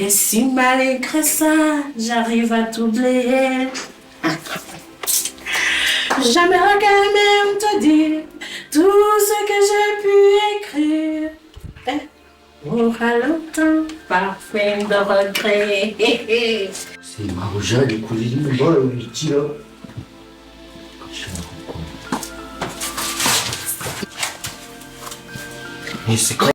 Et si malgré ça, j'arrive à t'oublier, j'aimerais quand même te dire tout ce que j'ai pu écrire. Aura longtemps parfum de regret. C'est Mabuja, les cousines, bon, il tire là. Mais c'est quoi?